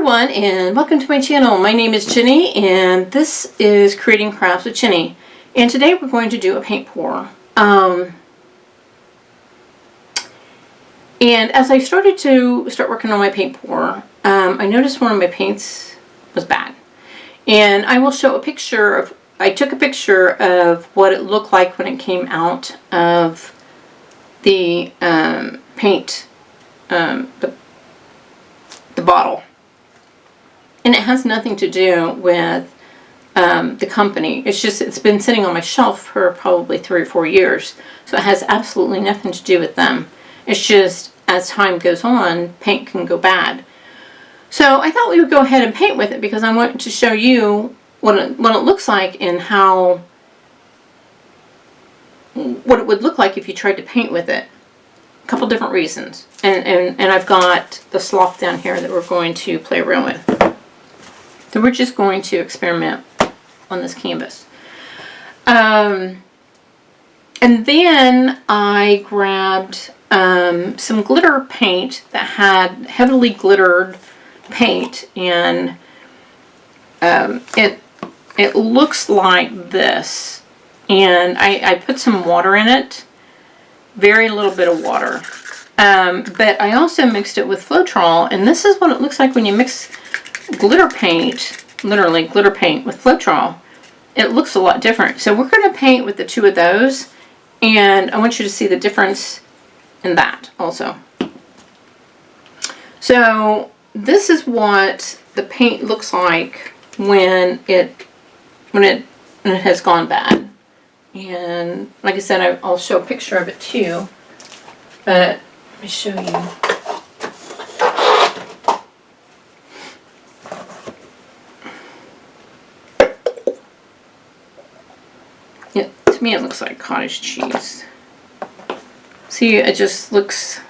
everyone, and welcome to my channel. My name is Jenny, and this is Creating Crafts with Jenny. And today we're going to do a paint pour. And as I started working on my paint pour, I noticed one of my paints was bad. And I will show a picture of, I took a picture of what it looked like when it came out of the paint, the bottle. And it has nothing to do with the company. It's been sitting on my shelf for probably 3 or 4 years. So it has absolutely nothing to do with them. It's just, as time goes on, paint can go bad. So I thought we would go ahead and paint with it because I wanted to show you what it looks like and what it would look like if you tried to paint with it. A couple different reasons. And I've got the sloth down here that we're going to play around with. So we're just going to experiment on this canvas. And then I grabbed some glitter paint that had heavily glittered paint, and it looks like this. And I put some water in it, very little bit of water. But I also mixed it with Floetrol, and this is what it looks like when you mix glitter paint, literally glitter paint, with Floetrol. It looks a lot different. So we're going to paint with the 2 of those, and I want you to see the difference in that also. So this is what the paint looks like when it has gone bad. And like I said, I'll show a picture of it too. But let me show you. To me it looks like cottage cheese. See, it just doesn't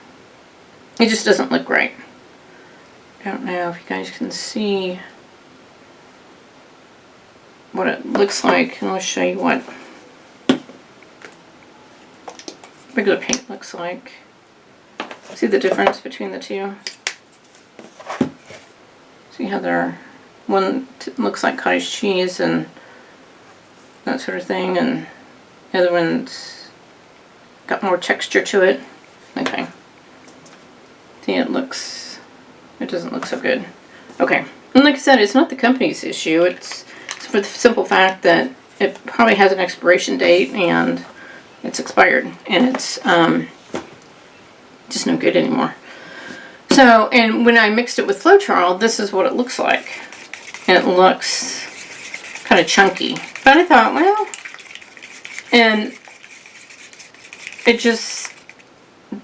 look right. I don't know if you guys can see what it looks like, and I'll show you what regular paint looks like. See the difference between the two? See how one looks like cottage cheese and that sort of thing, and the other one's got more texture to it. Okay. See, it doesn't look so good. Okay. And like I said, it's not the company's issue. It's for the simple fact that it probably has an expiration date and it's expired, and it's just no good anymore. So, and when I mixed it with Floetrol, this is what it looks like. And it looks kind of chunky. But I thought, well, and it just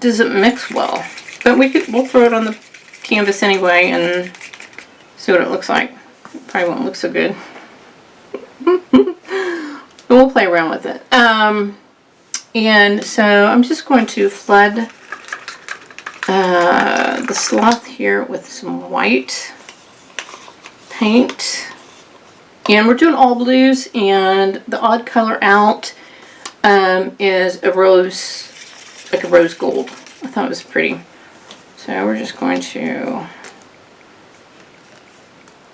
doesn't mix well. But we'll throw it on the canvas anyway and see what it looks like. It probably won't look so good. But we'll play around with it. And so I'm just going to flood the sloth here with some white paint. And we're doing all blues, and the odd color out is a rose, like a rose gold. I thought it was pretty. So we're just going to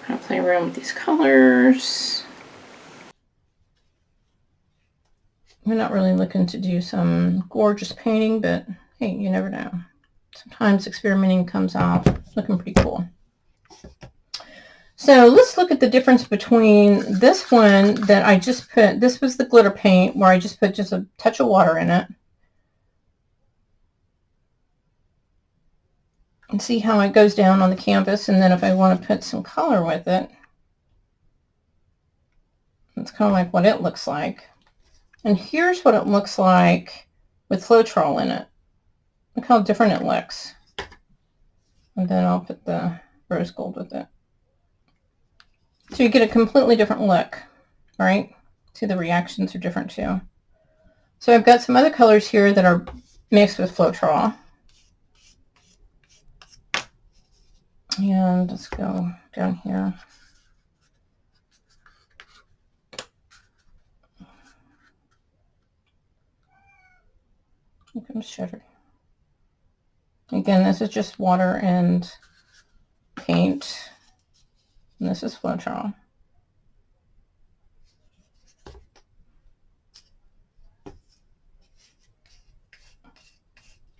kind of play around with these colors. We're not really looking to do some gorgeous painting, but hey, you never know. Sometimes experimenting comes out looking pretty cool. So let's look at the difference between this one that I just put. This was the glitter paint where I just put just a touch of water in it. And see how it goes down on the canvas. And then if I want to put some color with it, it's kind of like what it looks like. And here's what it looks like with Floetrol in it. Look how different it looks. And then I'll put the rose gold with it. So you get a completely different look, right? See, the reactions are different too. So I've got some other colors here that are mixed with Floetrol. And let's go down here. Here comes Shutter. Again, this is just water and paint. And this is Floetrol.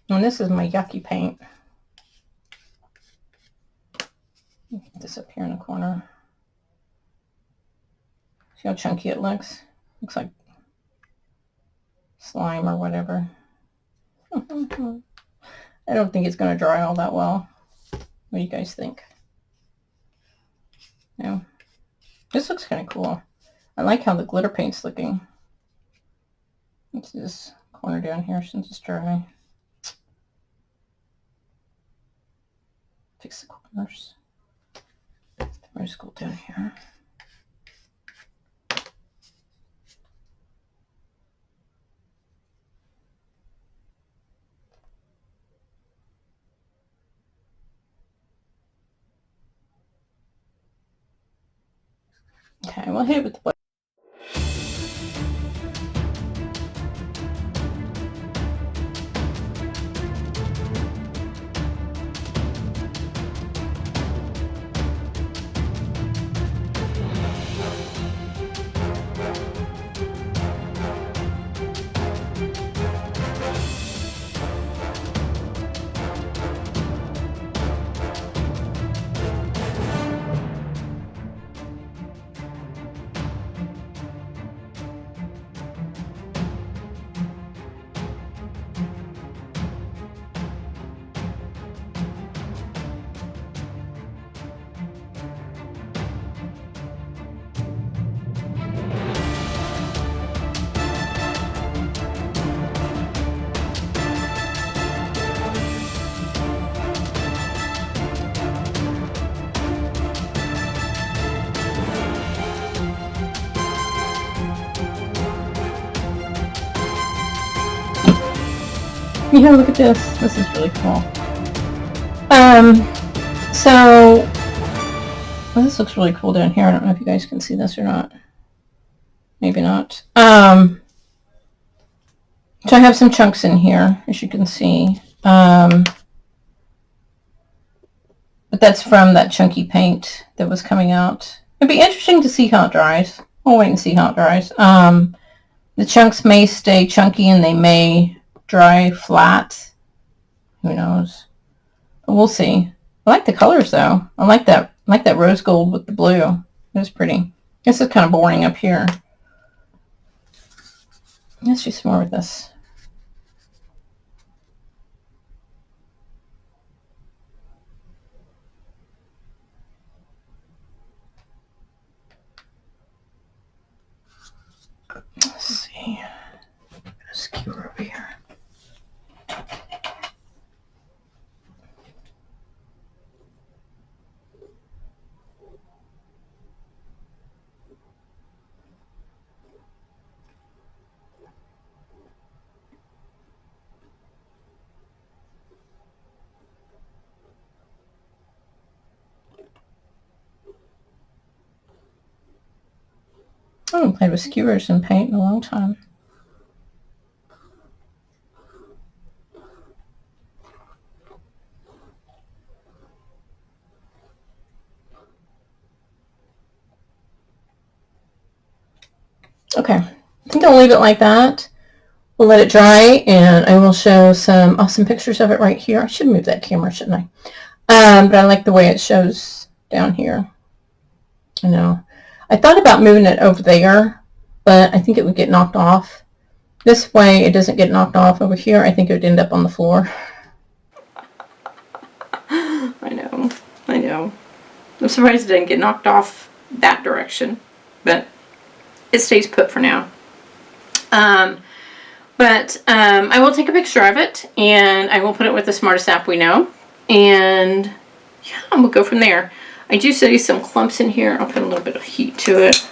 And this is my yucky paint. Get this up here in the corner. See how chunky it looks? Looks like slime or whatever. I don't think it's going to dry all that well. What do you guys think? Yeah. This looks kind of cool. I like how the glitter paint's looking. It's this corner down here since it's dry. Fix the corners. The rose gold down here. Okay, we'll hit it with the black. Yeah, look at this. This is really cool. So well, this looks really cool down here. I don't know if you guys can see this or not. Maybe not. So I have some chunks in here, as you can see. But that's from that chunky paint that was coming out. It'd be interesting to see how it dries. We'll wait and see how it dries. The chunks may stay chunky and they may dry flat. Who knows? But we'll see. I like the colors though. I like that rose gold with the blue. It's pretty. This is kind of boring up here. Let's do some more with this. Let's see. I'm gonna skewer over here. I haven't played with skewers and paint in a long time. Okay, I think I'll leave it like that. We'll let it dry, and I will show some awesome pictures of it right here. I should move that camera, shouldn't I? But I like the way it shows down here. I know. I thought about moving it over there, but I think it would get knocked off. This way, it doesn't get knocked off over here. I think it would end up on the floor. I know. I'm surprised it didn't get knocked off that direction, but it stays put for now. I will take a picture of it, and I will put it with the smartest app we know, and yeah, we'll go from there. I do see some clumps in here. I'll put a little bit of heat to it.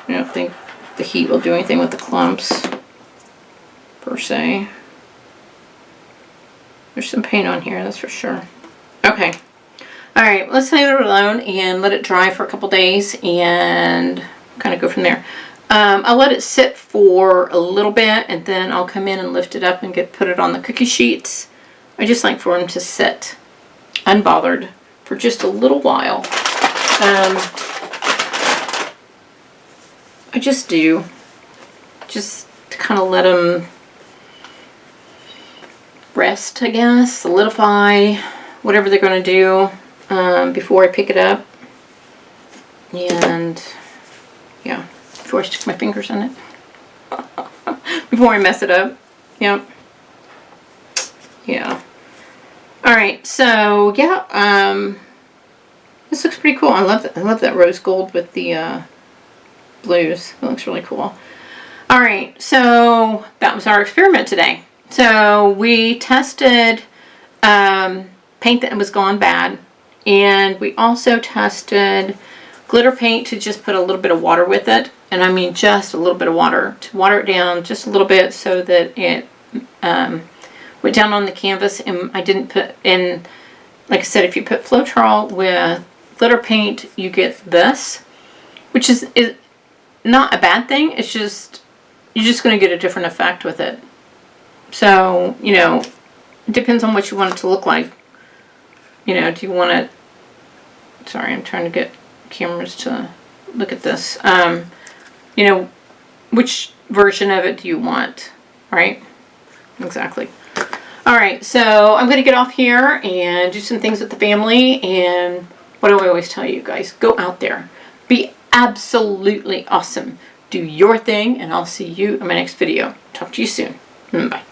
I don't think the heat will do anything with the clumps, per se. There's some paint on here, that's for sure. Okay. Alright, let's leave it alone and let it dry for a couple days and kind of go from there. I'll let it sit for a little bit, and then I'll come in and lift it up and put it on the cookie sheets. I just like for them to sit unbothered for just a little while. I just do. Just to kind of let them rest, I guess, solidify, whatever they're going to do before I pick it up. And yeah, before I stick my fingers in it. Before I mess it up. Yep. Yeah. Alright, so yeah, this looks pretty cool. I love that rose gold with the blues. It looks really cool. Alright, so that was our experiment today. So we tested paint that was gone bad, and we also tested glitter paint to just put a little bit of water with it. And I mean just a little bit of water, to water it down just a little bit so that it went down on the canvas. And I didn't put in, like I said, if you put Floetrol with glitter paint, you get this, which is not a bad thing. It's just, you're just going to get a different effect with it. So, you know, it depends on what you want it to look like. You know, do you want it, sorry, I'm trying to get cameras to look at this. You know, which version of it do you want, right? Exactly. All right, so I'm going to get off here and do some things with the family. And what do I always tell you guys? Go out there. Be absolutely awesome. Do your thing, and I'll see you in my next video. Talk to you soon. Bye.